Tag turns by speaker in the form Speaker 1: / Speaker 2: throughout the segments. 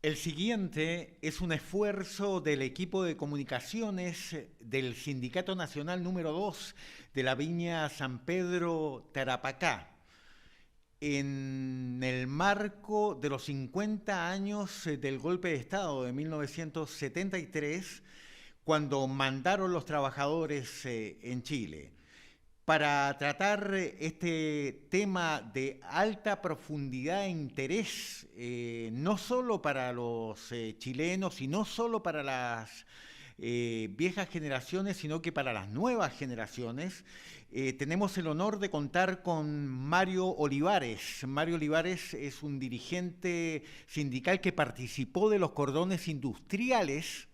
Speaker 1: El siguiente es un esfuerzo del equipo de comunicaciones del Sindicato Nacional número 2 de la Viña San Pedro Tarapacá, en el marco de los 50 años del golpe de Estado de 1973, cuando mandaron los trabajadores en Chile. Para tratar este tema de alta profundidad e interés, no solo para los chilenos y no solo para las viejas generaciones, sino que para las nuevas generaciones, tenemos el honor de contar con Mario Olivares. Mario Olivares es un dirigente sindical que participó de los cordones industriales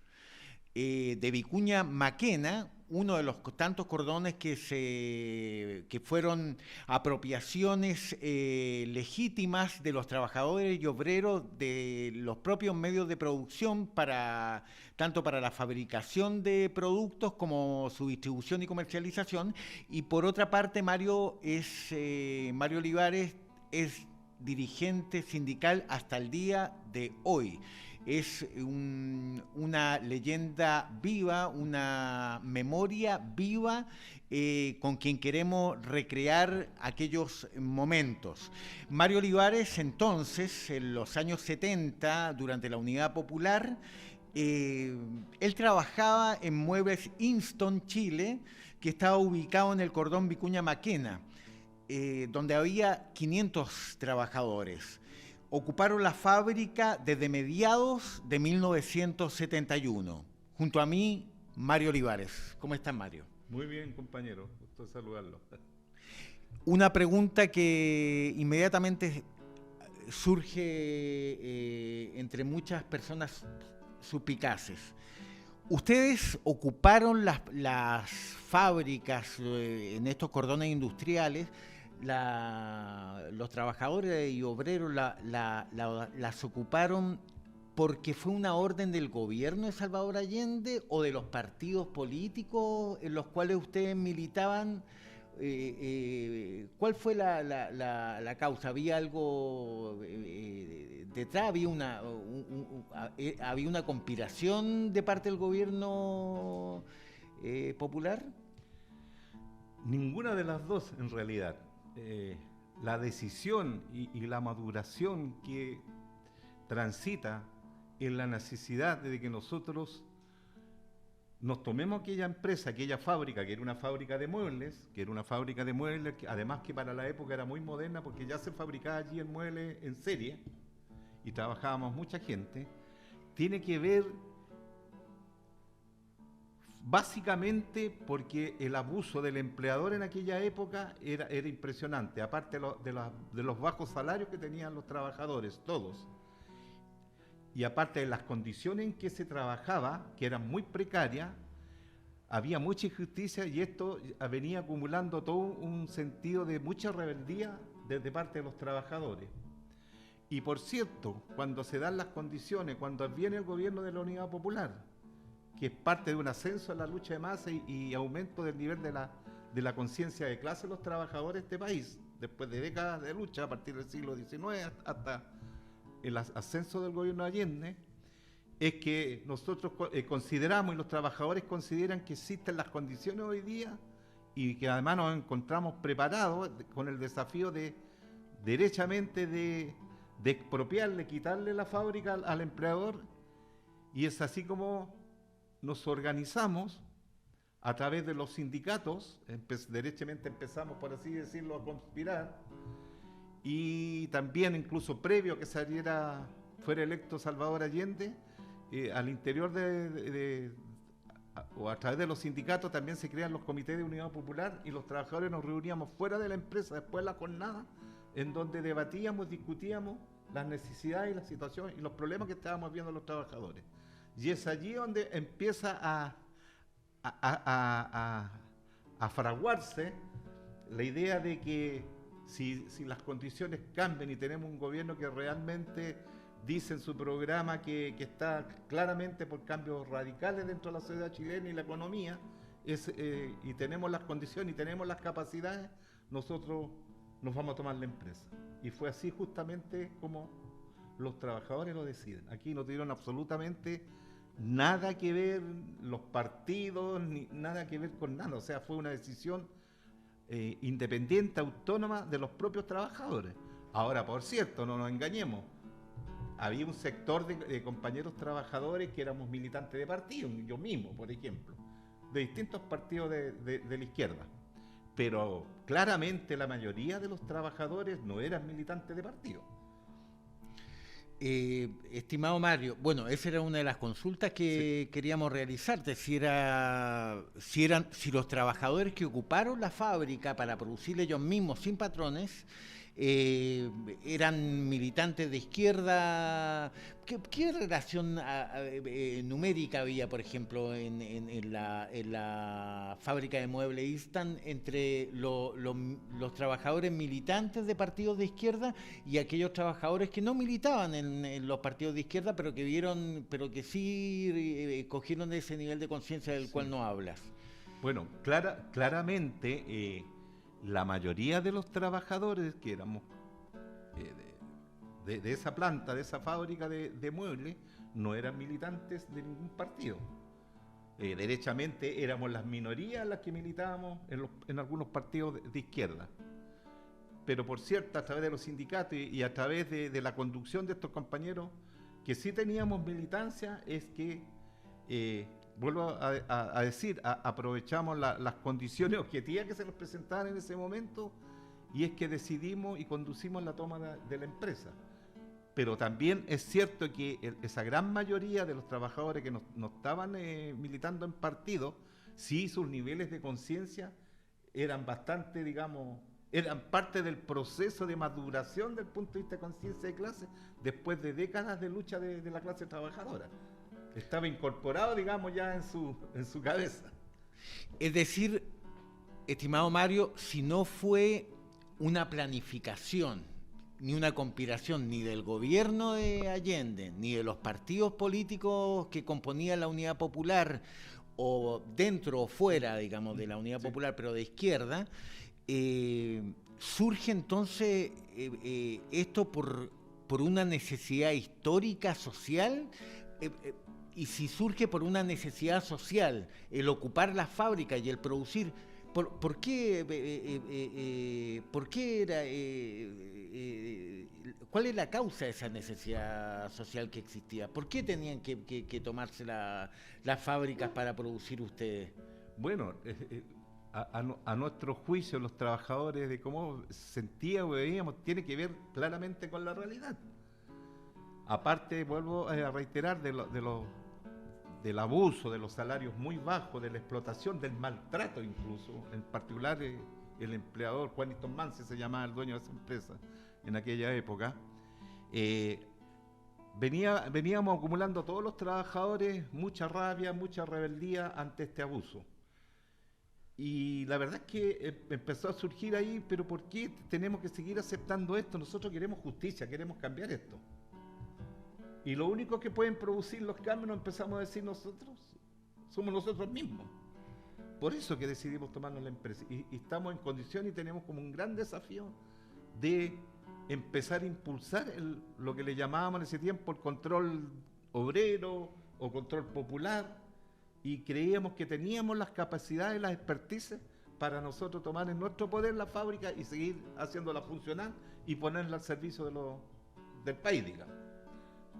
Speaker 1: de Vicuña Maquena, uno de los tantos cordones que fueron apropiaciones legítimas de los trabajadores y obreros de los propios medios de producción para tanto para la fabricación de productos como su distribución y comercialización. Y por otra parte, Mario Olivares es dirigente sindical hasta el día de hoy. Es una leyenda viva, una memoria viva con quien queremos recrear aquellos momentos. Mario Olivares, entonces, en los años 70, durante la Unidad Popular, él trabajaba en Muebles Inston, Chile, que estaba ubicado en el cordón Vicuña Maquena, donde había 500 trabajadores. Ocuparon la fábrica desde mediados de 1971. Junto a mí, Mario Olivares. ¿Cómo estás, Mario?
Speaker 2: Muy bien, compañero. Gusto saludarlo.
Speaker 1: Una pregunta que inmediatamente surge entre muchas personas suspicaces. Ustedes ocuparon las fábricas en estos cordones industriales, los trabajadores y obreros las ocuparon porque fue una orden del gobierno de Salvador Allende o de los partidos políticos en los cuales ustedes militaban. ¿Cuál fue la causa? ¿Había algo detrás? ¿Había una conspiración de parte del gobierno popular?
Speaker 2: Ninguna de las dos, en realidad. La decisión y la maduración que transita en la necesidad de que nosotros nos tomemos aquella empresa, aquella fábrica, que era una fábrica de muebles, que además que para la época era muy moderna porque ya se fabricaba allí el mueble en serie y trabajábamos mucha gente, tiene que ver básicamente porque el abuso del empleador en aquella época era impresionante, aparte de los bajos salarios que tenían los trabajadores, todos. Y aparte de las condiciones en que se trabajaba, que eran muy precarias, había mucha injusticia y esto venía acumulando todo un sentido de mucha rebeldía desde parte de los trabajadores. Y por cierto, cuando se dan las condiciones, cuando viene el gobierno de la Unidad Popular, que es parte de un ascenso en la lucha de masa y aumento del nivel de la conciencia de clase de los trabajadores de este país, después de décadas de lucha a partir del siglo XIX hasta el ascenso del gobierno de Allende, es que nosotros consideramos y los trabajadores consideran que existen las condiciones hoy día y que además nos encontramos preparados con el desafío de derechamente de expropiarle, quitarle la fábrica al empleador, y es así como nos organizamos a través de los sindicatos, derechamente empezamos, por así decirlo, a conspirar, y también incluso previo a que fuera electo Salvador Allende, al interior o a través de los sindicatos también se crean los comités de unidad popular y los trabajadores nos reuníamos fuera de la empresa después de la jornada, en donde debatíamos, discutíamos las necesidades y la situación y los problemas que estábamos viendo los trabajadores. Y es allí donde empieza a fraguarse la idea de que si las condiciones cambian y tenemos un gobierno que realmente dice en su programa que está claramente por cambios radicales dentro de la sociedad chilena y la economía, y tenemos las condiciones y tenemos las capacidades, nosotros nos vamos a tomar la empresa. Y fue así justamente como los trabajadores lo deciden. Aquí no tuvieron absolutamente nada que ver los partidos, ni nada que ver con nada. O sea, fue una decisión independiente, autónoma de los propios trabajadores. Ahora, por cierto, no nos engañemos, había un sector de compañeros trabajadores que éramos militantes de partido, yo mismo, por ejemplo, de distintos partidos de la izquierda. Pero claramente la mayoría de los trabajadores no eran militantes de partido.
Speaker 1: Estimado Mario, bueno, esa era una de las consultas que queríamos realizarte, si los trabajadores que ocuparon la fábrica para producir ellos mismos sin patrones eran militantes de izquierda. ¿Qué relación numérica había, por ejemplo, en la fábrica de muebles Instant entre los trabajadores militantes de partidos de izquierda y aquellos trabajadores que no militaban en los partidos de izquierda, pero que sí cogieron ese nivel de conciencia del cual no hablas?
Speaker 2: Bueno, claramente la mayoría de los trabajadores que éramos de esa planta, de esa fábrica de muebles, no eran militantes de ningún partido. Derechamente éramos las minorías las que militábamos en algunos partidos de izquierda. Pero por cierto, a través de los sindicatos y a través de la conducción de estos compañeros, que sí teníamos militancia, es que, vuelvo a decir, aprovechamos las condiciones objetivas que se nos presentaban en ese momento, y es que decidimos y conducimos la toma de la empresa. Pero también es cierto que esa gran mayoría de los trabajadores que no estaban militando en partido, sí, sus niveles de conciencia eran bastante, digamos, eran parte del proceso de maduración del punto de vista de conciencia de clase después de décadas de lucha de la clase trabajadora. Estaba incorporado, digamos, ya en su cabeza.
Speaker 1: Es decir, estimado Mario, si no fue una planificación ni una conspiración ni del gobierno de Allende, ni de los partidos políticos que componían la Unidad Popular, o dentro o fuera, digamos, de la Unidad Popular, pero de izquierda, surge entonces esto por una necesidad histórica, social, y si surge por una necesidad social, el ocupar la fábrica y el producir, ¿por qué era, cuál es la causa de esa necesidad social que existía? ¿Por qué tenían que tomarse las fábricas para producir ustedes?
Speaker 2: Bueno, a nuestro juicio, los trabajadores, de cómo sentíamos o veíamos, tiene que ver claramente con la realidad. Aparte, vuelvo a reiterar, del abuso, de los salarios muy bajos, de la explotación, del maltrato incluso, en particular el empleador, Juan Easton Manzi se llamaba el dueño de esa empresa en aquella época, veníamos acumulando todos los trabajadores mucha rabia, mucha rebeldía ante este abuso. Y la verdad es que empezó a surgir ahí, pero ¿por qué tenemos que seguir aceptando esto? Nosotros queremos justicia, queremos cambiar esto. Y lo único que pueden producir los cambios, nos empezamos a decir nosotros, somos nosotros mismos. Por eso que decidimos tomarnos la empresa. Y estamos en condición y tenemos como un gran desafío de empezar a impulsar lo que le llamábamos en ese tiempo el control obrero o control popular. Y creíamos que teníamos las capacidades, las expertices para nosotros tomar en nuestro poder la fábrica y seguir haciéndola funcionar y ponerla al servicio del país, digamos.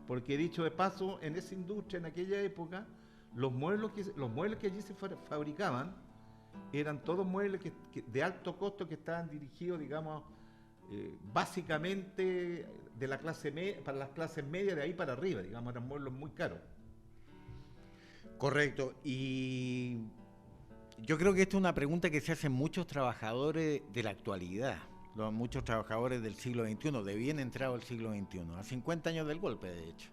Speaker 2: Porque dicho de paso, en esa industria, en aquella época, los muebles que allí se fabricaban eran todos muebles de alto costo que estaban dirigidos, digamos, básicamente de la clase para las clases medias de ahí para arriba, digamos, eran muebles muy caros.
Speaker 1: Correcto, y yo creo que esta es una pregunta que se hacen muchos trabajadores de la actualidad, muchos trabajadores del siglo XXI, de bien entrado el siglo XXI, a 50 años del golpe, de hecho.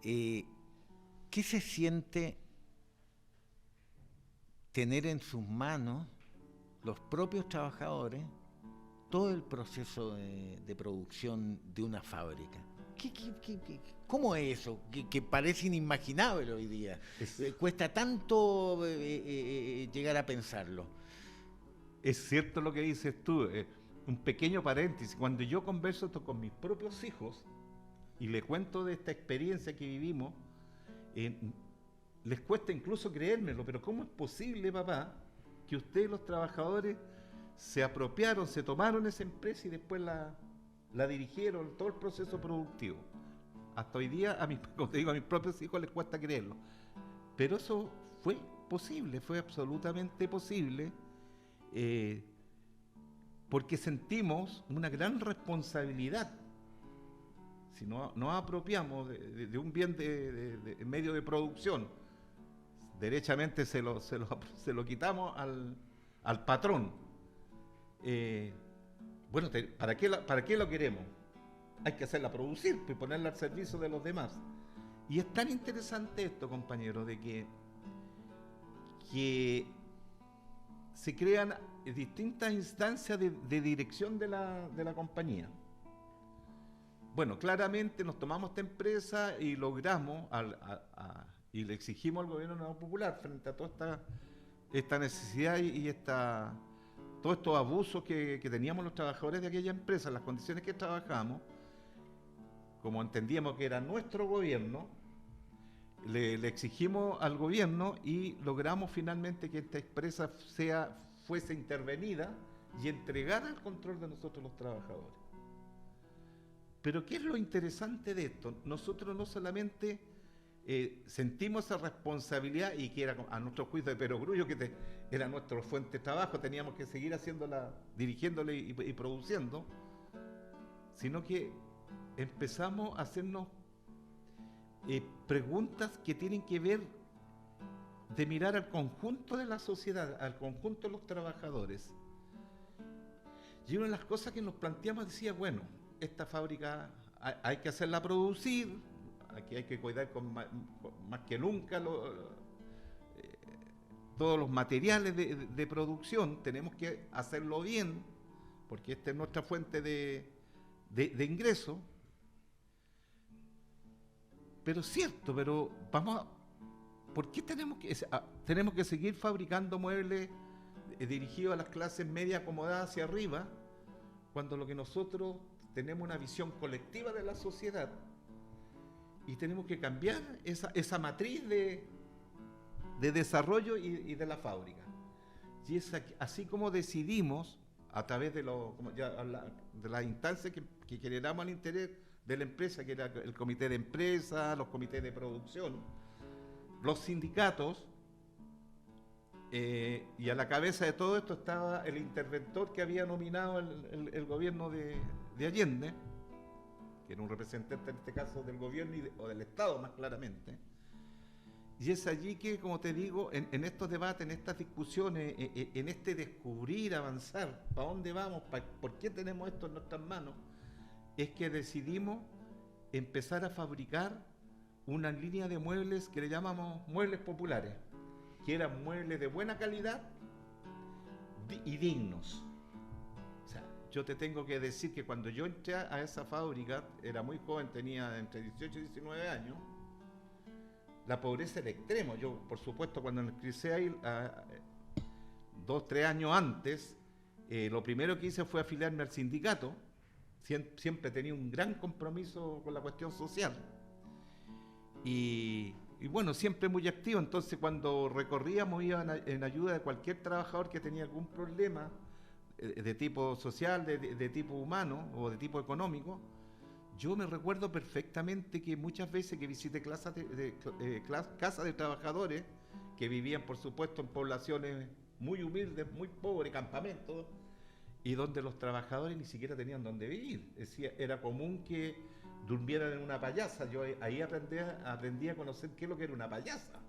Speaker 1: ¿Qué se siente tener en sus manos los propios trabajadores todo el proceso de producción de una fábrica? ¿Cómo es eso? Que parece inimaginable hoy día. Cuesta tanto llegar a pensarlo.
Speaker 2: Es cierto lo que dices tú. Un pequeño paréntesis. Cuando yo converso esto con mis propios hijos, y le cuento de esta experiencia que vivimos, les cuesta incluso creérmelo, pero ¿cómo es posible, papá, que ustedes los trabajadores se apropiaron, se tomaron esa empresa y después la dirigieron, todo el proceso productivo? Hasta hoy día, como te digo, a mis propios hijos les cuesta creerlo. Pero eso fue posible, fue absolutamente posible, porque sentimos una gran responsabilidad. Si no nos apropiamos de un bien de medio de producción, derechamente se lo quitamos al patrón. Bueno, ¿para qué lo queremos? Hay que hacerla producir y ponerla al servicio de los demás. Y es tan interesante esto, compañeros, de que se crean distintas instancias de dirección de la compañía. Bueno, claramente nos tomamos esta empresa y logramos y le exigimos al gobierno nuevo popular frente a toda esta necesidad y todos estos abusos que teníamos los trabajadores de aquella empresa, las condiciones que trabajábamos. Como entendíamos que era nuestro gobierno, le exigimos al gobierno y logramos finalmente que esta empresa fuese intervenida y entregara el control de nosotros los trabajadores. Pero ¿qué es lo interesante de esto? Nosotros no solamente sentimos esa responsabilidad, y que era a nuestro juicio de perogrullo, que era nuestra fuente de trabajo, teníamos que seguir haciéndola, dirigiéndole y produciendo, sino que empezamos a hacernos preguntas que tienen que ver de mirar al conjunto de la sociedad, al conjunto de los trabajadores. Y una de las cosas que nos planteamos decía, bueno, esta fábrica hay que hacerla producir, aquí hay que cuidar más que nunca todos los materiales de producción, tenemos que hacerlo bien, porque esta es nuestra fuente de ingreso. Pero es cierto, pero ¿por qué tenemos que seguir fabricando muebles dirigidos a las clases medias acomodadas hacia arriba, cuando lo que nosotros tenemos una visión colectiva de la sociedad y tenemos que cambiar esa matriz de desarrollo y de la fábrica? Y es así como decidimos, a través de las instancias que generamos al interior de la empresa, que era el comité de empresa, los comités de producción, los sindicatos, y a la cabeza de todo esto estaba el interventor que había nominado el gobierno de Allende, que era un representante en este caso del gobierno o del Estado más claramente. Y es allí que, como te digo, en estos debates, en estas discusiones, en este descubrir, avanzar, ¿para dónde vamos? ¿Por qué tenemos esto en nuestras manos? Es que decidimos empezar a fabricar una línea de muebles que le llamamos muebles populares, que eran muebles de buena calidad y dignos. O sea, yo te tengo que decir que cuando yo entré a esa fábrica, era muy joven, tenía entre 18 y 19 años, la pobreza era extrema. Yo, por supuesto, cuando ingresé ahí, 2, 3 años antes, lo primero que hice fue afiliarme al sindicato. Siempre tenía un gran compromiso con la cuestión social. Y bueno, siempre muy activo. Entonces, cuando recorríamos, iba en ayuda de cualquier trabajador que tenía algún problema de tipo social, de tipo humano o de tipo económico. Yo me recuerdo perfectamente que muchas veces que visité casas de trabajadores que vivían, por supuesto, en poblaciones muy humildes, muy pobres, campamentos, y donde los trabajadores ni siquiera tenían dónde vivir. Era común que durmieran en una payasa. Yo ahí aprendí a conocer qué es lo que era una payasa.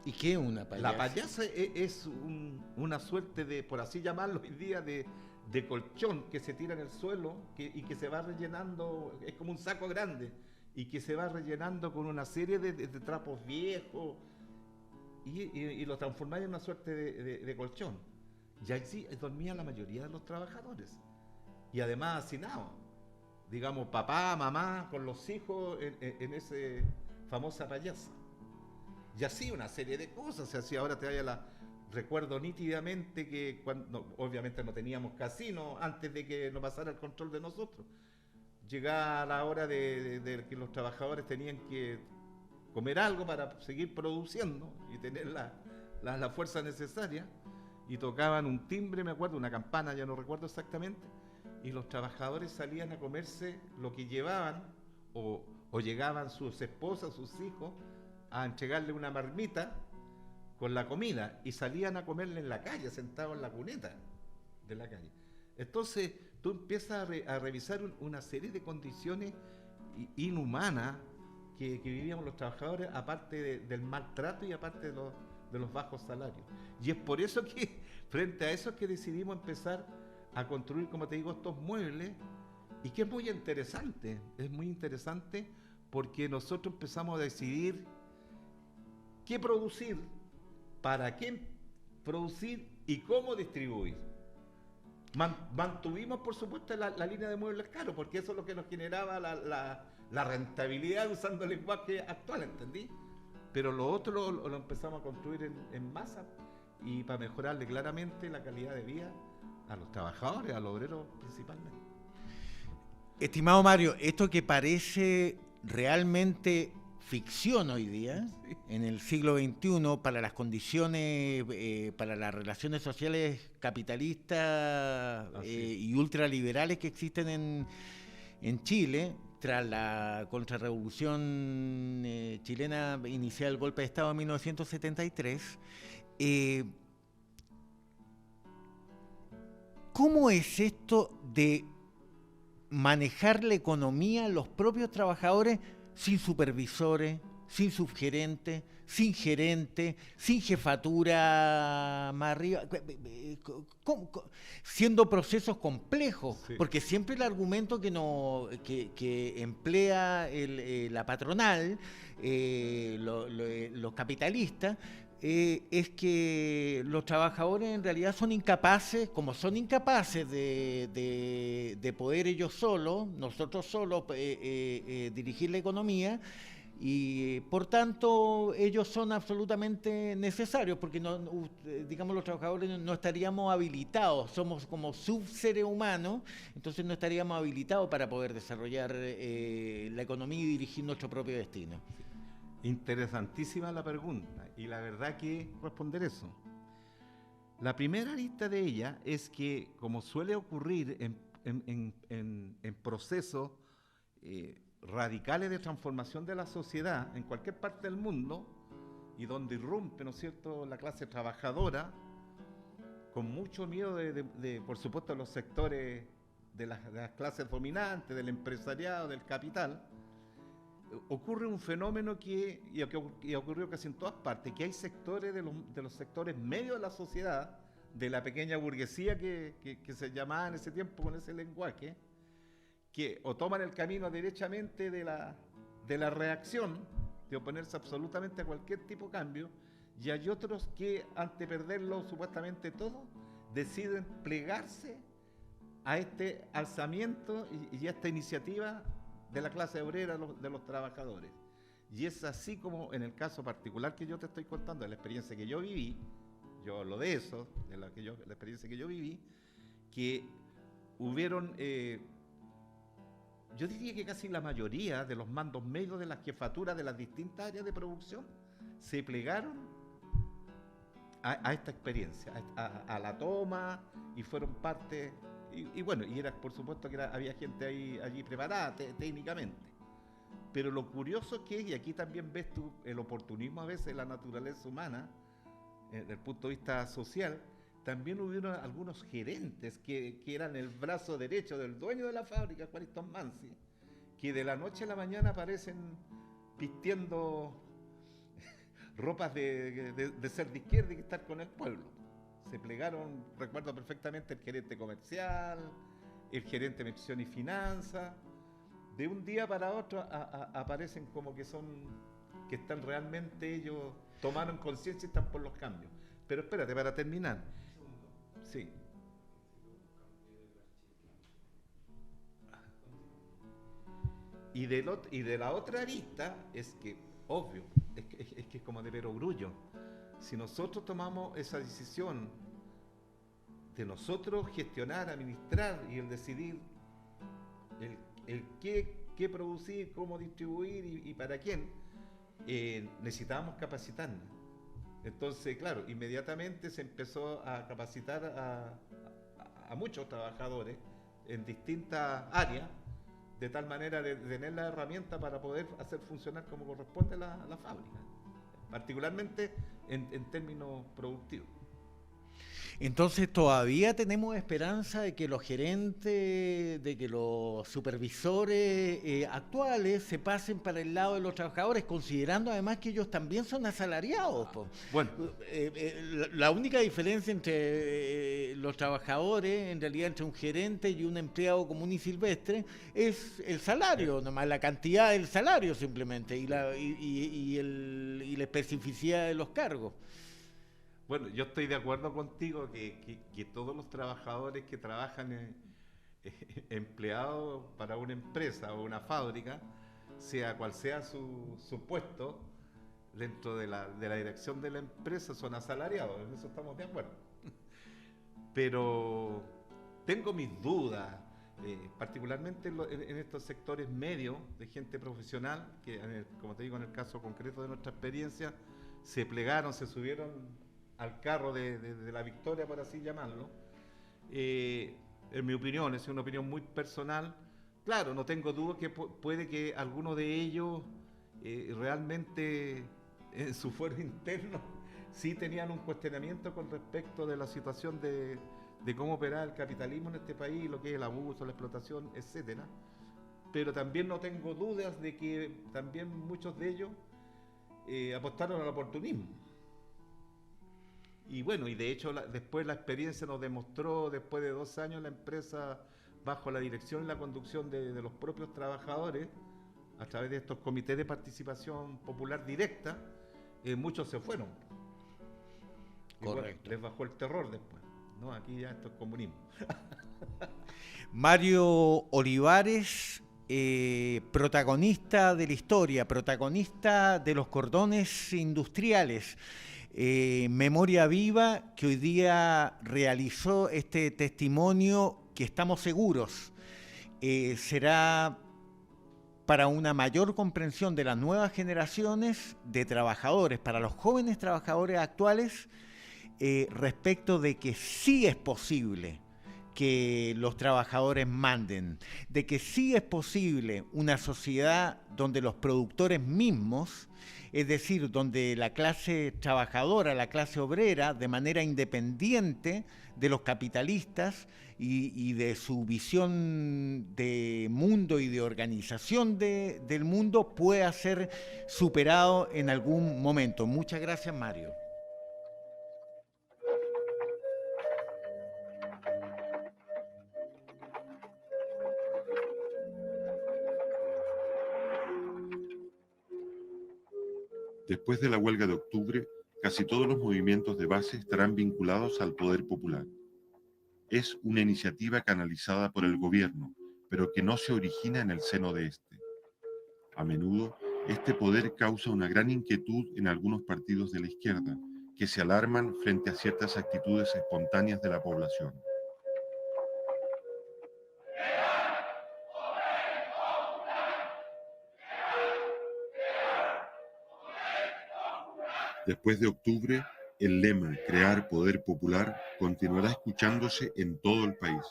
Speaker 1: ¿Y qué es una payasa?
Speaker 2: La payasa es una suerte de, por así llamarlo hoy día, de colchón que se tira en el suelo y que se va rellenando, es como un saco grande, y que se va rellenando con una serie de trapos viejos y lo transformáis en una suerte de colchón. Y allí dormían la mayoría de los trabajadores. Y además hacinados. Digamos, papá, mamá, con los hijos en esa famosa payasa. Y así una serie de cosas. Así ahora recuerdo nítidamente que obviamente no teníamos casino antes de que nos pasara el control de nosotros. llegaba la hora de que los trabajadores tenían que comer algo para seguir produciendo y tener la fuerza necesaria, y tocaban un timbre, me acuerdo, una campana, ya no recuerdo exactamente, y los trabajadores salían a comerse lo que llevaban, o llegaban sus esposas, sus hijos, a entregarle una marmita con la comida, y salían a comerle en la calle, sentados en la cuneta de la calle. Entonces tú empiezas a revisar una serie de condiciones inhumanas que vivíamos los trabajadores, aparte del maltrato y aparte de los bajos salarios. Y es por eso que, frente a eso, es que decidimos empezar a construir, como te digo, estos muebles, y que es muy interesante porque nosotros empezamos a decidir qué producir, para qué producir y cómo distribuir. Mantuvimos, por supuesto, la línea de muebles caros, porque eso es lo que nos generaba la rentabilidad usando el lenguaje actual, ¿entendí? Pero lo otro lo empezamos a construir en masa, y para mejorarle claramente la calidad de vida a los trabajadores, a los obreros principalmente.
Speaker 1: Estimado Mario, esto que parece realmente ficción hoy día, sí, en el siglo XXI, para las condiciones, para las relaciones sociales capitalistas y ultraliberales que existen en Chile, tras la contrarrevolución chilena iniciada el golpe de Estado en 1973, ¿cómo es esto de manejar la economía los propios trabajadores sin supervisores, sin subgerente, sin gerente, sin jefatura más arriba, siendo procesos complejos? Sí. Porque siempre el argumento que emplea la patronal, los capitalistas, es que los trabajadores en realidad son incapaces, como son incapaces de poder ellos solos, nosotros solos, dirigir la economía, y por tanto ellos son absolutamente necesarios, porque digamos, los trabajadores no estaríamos habilitados, somos como subseres humanos, entonces no estaríamos habilitados para poder desarrollar la economía y dirigir nuestro propio destino.
Speaker 2: Interesantísima la pregunta, y la verdad que responder eso. La primera arista de ella es que, como suele ocurrir en procesos radicales de transformación de la sociedad en cualquier parte del mundo, y donde irrumpe, ¿no es cierto?, la clase trabajadora, con mucho miedo por supuesto, los sectores de las clases dominantes, del empresariado, del capital, ocurre un fenómeno que ocurrió casi en todas partes, que hay sectores de los sectores medios de la sociedad, de la pequeña burguesía que se llamaba en ese tiempo con ese lenguaje, que o toman el camino derechamente de la reacción, de oponerse absolutamente a cualquier tipo de cambio, y hay otros que, ante perderlo supuestamente todo, deciden plegarse a este alzamiento y a esta iniciativa de la clase obrera, de los trabajadores. Y es así como, en el caso particular que yo te estoy contando, de la experiencia que yo viví, yo hablo de eso, de la experiencia que yo viví, que hubieron, yo diría que casi la mayoría de los mandos medios de las jefaturas de las distintas áreas de producción se plegaron a esta experiencia, a la toma, y fueron parte. Y bueno, y era, por supuesto que había gente allí preparada técnicamente. Pero lo curioso es que, y aquí también ves tú el oportunismo a veces de la naturaleza humana, desde el punto de vista social, también hubieron algunos gerentes que eran el brazo derecho del dueño de la fábrica, Juanito Mansi, que de la noche a la mañana aparecen vistiendo ropas de ser de izquierda y estar con el pueblo. Se plegaron, recuerdo perfectamente, el gerente comercial, el gerente de inversión y finanzas. De un día para otro aparecen como que están realmente, ellos tomaron conciencia y están por los cambios. Pero espérate, para terminar. Sí. Y de la otra arista es que, obvio, es que es como de perogrullo. Si nosotros tomamos esa decisión de nosotros gestionar, administrar y el decidir el qué producir, cómo distribuir y para quién, necesitábamos capacitarnos. Entonces, claro, inmediatamente se empezó a capacitar a muchos trabajadores en distintas áreas, de tal manera de tener la herramienta para poder hacer funcionar como corresponde la fábrica, particularmente en términos productivos.
Speaker 1: Entonces todavía tenemos esperanza de que los gerentes, de que los supervisores actuales se pasen para el lado de los trabajadores, considerando además que ellos también son asalariados, po.
Speaker 2: Bueno,
Speaker 1: La única diferencia entre los trabajadores, en realidad entre un gerente y un empleado común y silvestre, es el salario, nomás la cantidad del salario simplemente y la especificidad de los cargos.
Speaker 2: bueno, yo estoy de acuerdo contigo que todos los trabajadores que trabajan empleados para una empresa o una fábrica, sea cual sea su puesto, dentro de la dirección de la empresa son asalariados, en eso estamos de acuerdo. Pero tengo mis dudas, particularmente en estos sectores medios de gente profesional, que como te digo, en el caso concreto de nuestra experiencia, se plegaron, se subieron al carro de la victoria, por así llamarlo. En mi opinión, es una opinión muy personal. Claro, no tengo dudas que puede que algunos de ellos realmente en su fuero interno sí tenían un cuestionamiento con respecto de la situación de cómo operar el capitalismo en este país, lo que es el abuso, la explotación, etcétera. Pero también no tengo dudas de que también muchos de ellos apostaron al oportunismo. Y bueno, y de hecho después la experiencia nos demostró, después de 2 años la empresa, bajo la dirección y la conducción de los propios trabajadores, a través de estos comités de participación popular directa, muchos se fueron. Y bueno,
Speaker 1: Correcto.
Speaker 2: les bajó el terror después. No, aquí ya esto es comunismo.
Speaker 1: Mario Olivares, protagonista de la historia, protagonista de los cordones industriales, memoria viva que hoy día realizó este testimonio que estamos seguros será para una mayor comprensión de las nuevas generaciones de trabajadores, para los jóvenes trabajadores actuales, respecto de que sí es posible que los trabajadores manden, de que sí es posible una sociedad donde los productores mismos, es decir, donde la clase trabajadora, la clase obrera, de manera independiente de los capitalistas y de su visión de mundo y de organización del mundo, pueda ser superado en algún momento. Muchas gracias, Mario.
Speaker 3: Después de la huelga de octubre, casi todos los movimientos de base estarán vinculados al poder popular. Es una iniciativa canalizada por el gobierno, pero que no se origina en el seno de este. A menudo, este poder causa una gran inquietud en algunos partidos de la izquierda, que se alarman frente a ciertas actitudes espontáneas de la población. Después de octubre, el lema "Crear poder popular" continuará escuchándose en todo el país.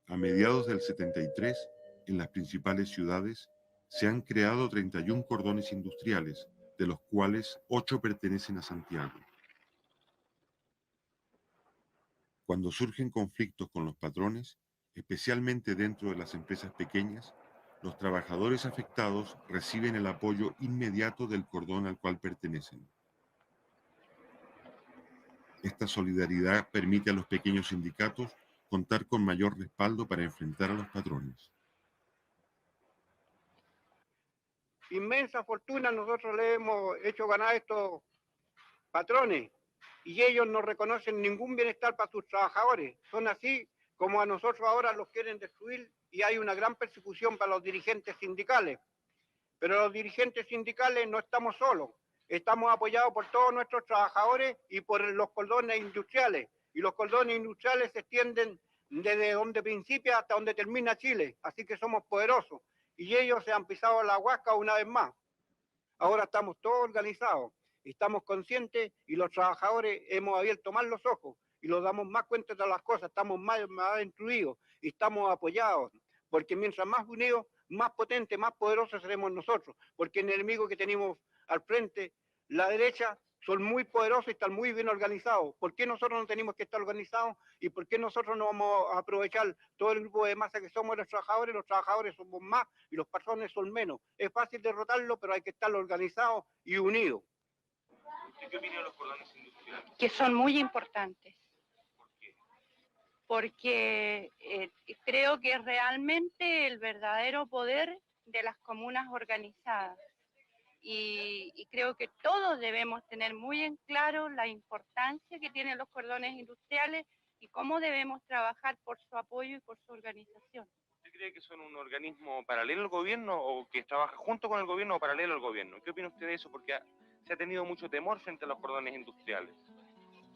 Speaker 3: A mediados del 73, en las principales ciudades, se han creado 31 cordones industriales, de los cuales 8 pertenecen a Santiago. Cuando surgen conflictos con los patrones, especialmente dentro de las empresas pequeñas, los trabajadores afectados reciben el apoyo inmediato del cordón al cual pertenecen. Esta solidaridad permite a los pequeños sindicatos contar con mayor respaldo para enfrentar a los patrones.
Speaker 4: inmensa fortuna nosotros le hemos hecho ganar a estos patrones y ellos no reconocen ningún bienestar para sus trabajadores. Son así como a nosotros ahora los quieren destruir y hay una gran persecución para los dirigentes sindicales. Pero los dirigentes sindicales no estamos solos, estamos apoyados por todos nuestros trabajadores y por los cordones industriales. Y los cordones industriales se extienden desde donde principia hasta donde termina Chile, así que somos poderosos. Y ellos se han pisado la huasca una vez más. Ahora estamos todos organizados, estamos conscientes y los trabajadores hemos abierto más los ojos y nos damos más cuenta de las cosas, estamos más instruidos y estamos apoyados, porque mientras más unidos, más potentes, más poderosos seremos nosotros, porque el enemigo que tenemos al frente, la derecha, son muy poderosos y están muy bien organizados. ¿Por qué nosotros no tenemos que estar organizados? ¿Y por qué nosotros no vamos a aprovechar todo el grupo de masa que somos los trabajadores? Los trabajadores somos más y los patrones son menos. Es fácil derrotarlo, pero hay que estar organizados y unidos.
Speaker 5: ¿Qué opina de los cordones industriales?
Speaker 6: Que son muy importantes.
Speaker 5: ¿Por qué?
Speaker 6: Porque creo que es realmente el verdadero poder de las comunas organizadas. Y creo que todos debemos tener muy en claro la importancia que tienen los cordones industriales y cómo debemos trabajar por su apoyo y por su organización.
Speaker 5: ¿Usted cree que son un organismo paralelo al gobierno o que trabaja junto con el gobierno o paralelo al gobierno? ¿Qué opina usted de eso? Porque se ha tenido mucho temor frente a los cordones industriales.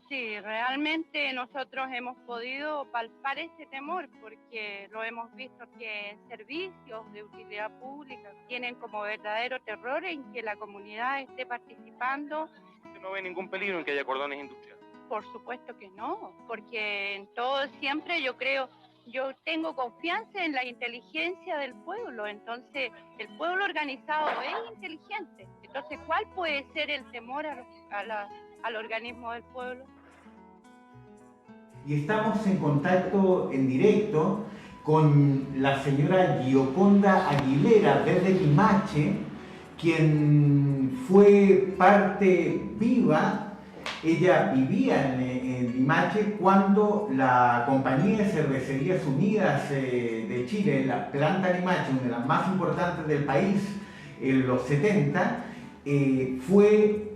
Speaker 6: Sí, realmente nosotros hemos podido palpar ese temor porque lo hemos visto que servicios de utilidad pública tienen como verdadero terror en que la comunidad esté participando.
Speaker 5: ¿Usted no ve ningún peligro en que haya cordones industriales?
Speaker 6: Por supuesto que no, porque en todo siempre yo tengo confianza en la inteligencia del pueblo, entonces el pueblo organizado es inteligente, entonces ¿cuál puede ser el temor al organismo del pueblo?
Speaker 1: Y estamos en contacto en directo con la señora Gioconda Aguilera desde Limache, quien fue parte viva. Ella vivía en Limache cuando la compañía de Cervecerías Unidas de Chile, la planta Limache, una de las más importantes del país en los 70, fue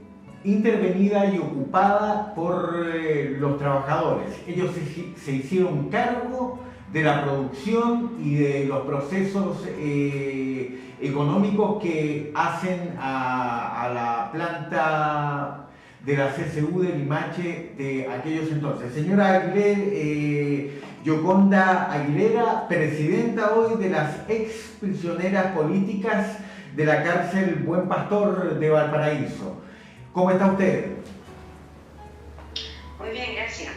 Speaker 1: intervenida y ocupada por los trabajadores. Ellos se hicieron cargo de la producción y de los procesos económicos que hacen a la planta de la CSU de Limache de aquellos entonces. Señora Gioconda Aguilera, presidenta hoy de las ex prisioneras políticas de la cárcel Buen Pastor de Valparaíso. ¿Cómo está usted?
Speaker 7: Muy bien, gracias.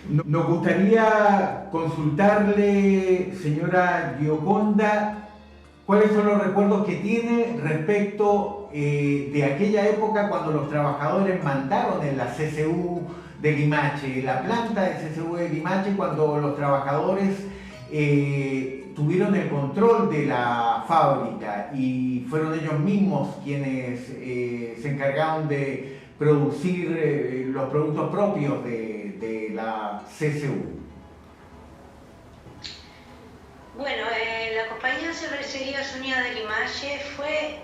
Speaker 1: Nos gustaría consultarle, señora Gioconda, cuáles son los recuerdos que tiene respecto de aquella época cuando los trabajadores mandaron en la CSU de Limache, la planta de CSU de Limache, cuando los trabajadores tuvieron el control de la fábrica y fueron ellos mismos quienes se encargaron de producir los productos propios de la CSU.
Speaker 7: Bueno, la compañía Cervecerías Unidas de Limache fue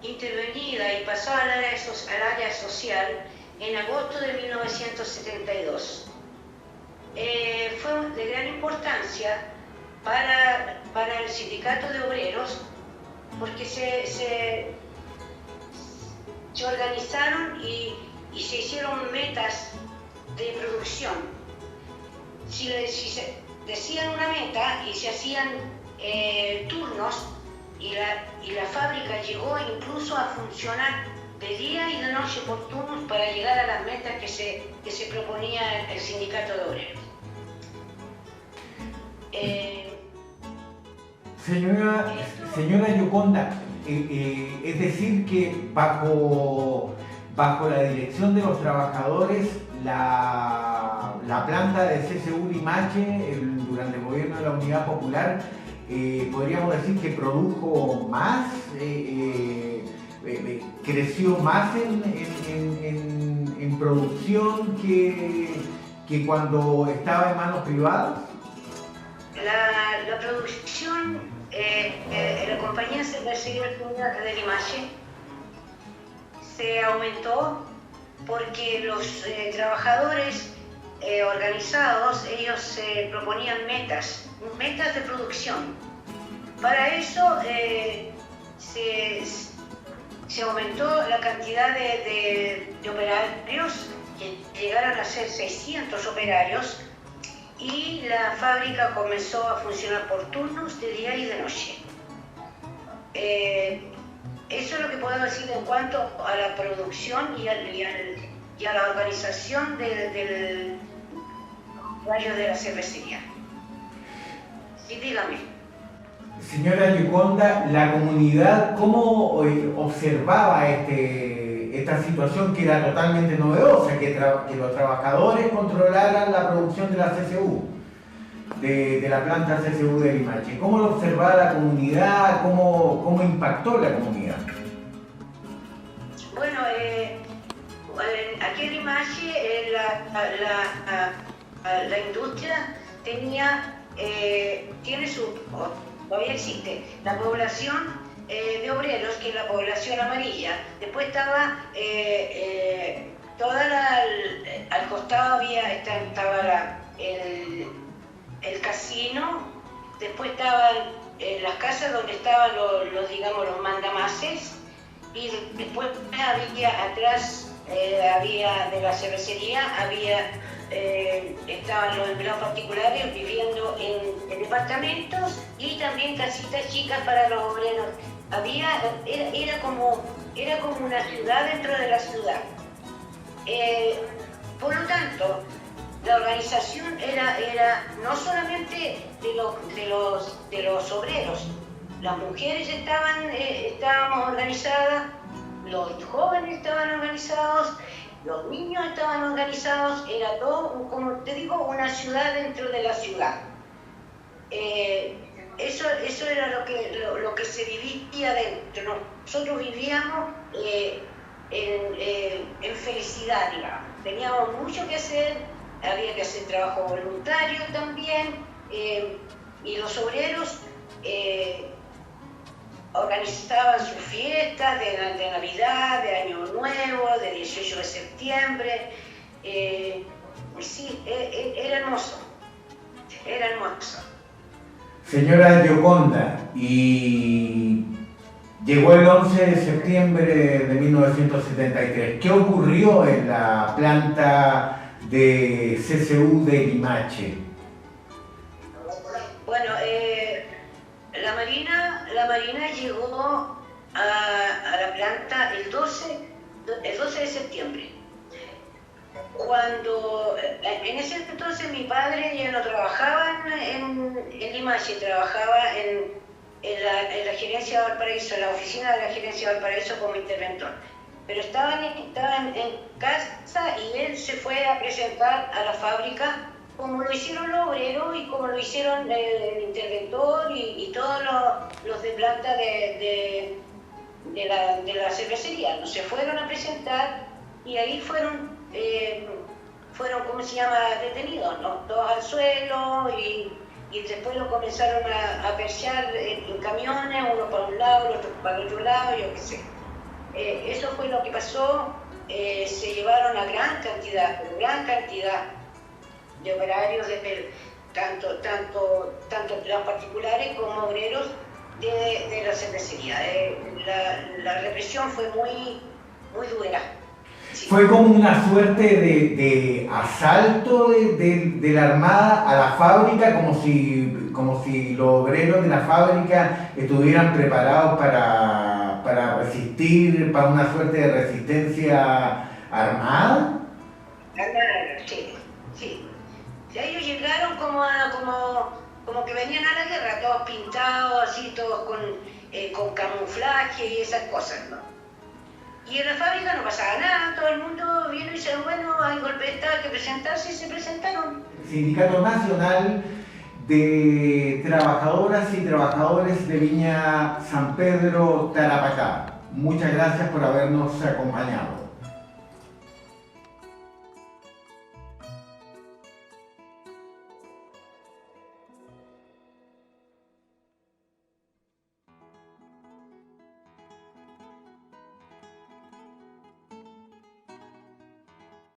Speaker 7: intervenida y pasó al área social en agosto de 1972. Fue de gran importancia para el sindicato de obreros porque se organizaron y se hicieron metas de producción. Si se decían una meta y se hacían turnos y la fábrica llegó incluso a funcionar de día y de noche por turnos para llegar a las metas que se proponía el sindicato de obreros.
Speaker 1: Señora Gioconda, es decir que bajo la dirección de los trabajadores, la planta de CSU Limache durante el gobierno de la Unidad Popular, podríamos decir que produjo más, creció más en producción que cuando estaba en manos privadas.
Speaker 7: La producción, el compañía cervecería de Limache se aumentó porque los trabajadores organizados, ellos proponían metas de producción. Para eso se aumentó la cantidad de operarios, que llegaron a ser 600 operarios, y la fábrica comenzó a funcionar por turnos de día y de noche. Eso es lo que puedo decir en cuanto a la producción y a la organización del horario de la cervecería. Sí, dígame.
Speaker 8: Señora Gioconda, la comunidad, ¿cómo observaba esta situación que era totalmente novedosa, que los trabajadores controlaran la producción de la CCU, de la planta CCU de Limache? ¿Cómo lo observaba la comunidad? ¿Cómo impactó la comunidad?
Speaker 7: Bueno, aquí en Limache la industria todavía existe la población de obreros, que es la población amarilla. Después estaba al costado estaba el casino. Después estaban las casas donde estaban los mandamases, y después había atrás había de la cervecería, estaban los empleados particulares viviendo en departamentos, y también casitas chicas para los obreros. Era como una ciudad dentro de la ciudad. Por lo tanto, la organización era no solamente de los obreros. Las mujeres estábamos organizadas, los jóvenes estaban organizados, los niños estaban organizados. Era todo, como te digo, una ciudad dentro de la ciudad. Eso era lo que se vivía dentro. Nosotros vivíamos en felicidad, digamos. Teníamos mucho que hacer, había que hacer trabajo voluntario también, y los obreros organizaban sus fiestas de Navidad, de Año Nuevo, de 18 de septiembre. Sí, era hermoso, era hermoso.
Speaker 8: Señora Gioconda, y llegó el 11 de septiembre de 1973. ¿Qué ocurrió en la planta de CCU de Limache?
Speaker 7: Bueno, la Marina llegó a la planta el 12 de septiembre. Cuando en ese entonces mi padre ya no trabajaba en Limache, trabajaba en la gerencia de Valparaíso, en la oficina de la gerencia de Valparaíso como interventor. Pero estaban en casa, y él se fue a presentar a la fábrica, como lo hicieron los obreros y como lo hicieron el interventor y todos los de planta de la cervecería. No se fueron a presentar, y ahí fueron ¿cómo se llama?, detenidos, ¿no? Todos al suelo, y después lo comenzaron a persear en camiones, uno para un lado, el otro para el otro lado, yo qué sé. Eso fue lo que pasó. Se llevaron a gran cantidad de operarios, tanto empleados particulares como obreros de la cervecería. La represión fue muy, muy dura. Sí.
Speaker 8: Fue como una suerte de asalto de la Armada a la fábrica, como si los obreros de la fábrica estuvieran preparados para resistir, para una suerte de resistencia armada.
Speaker 7: Sí. Ellos llegaron como que venían a la guerra, todos pintados, así, todos con camuflaje y esas cosas, ¿no? Y en la fábrica no pasaba nada, todo el mundo vino y dice, bueno, hay golpe de Estado, hay que presentarse, y se presentaron.
Speaker 8: Sindicato Nacional de Trabajadoras y Trabajadores de Viña San Pedro, Tarapacá. Muchas gracias por habernos acompañado.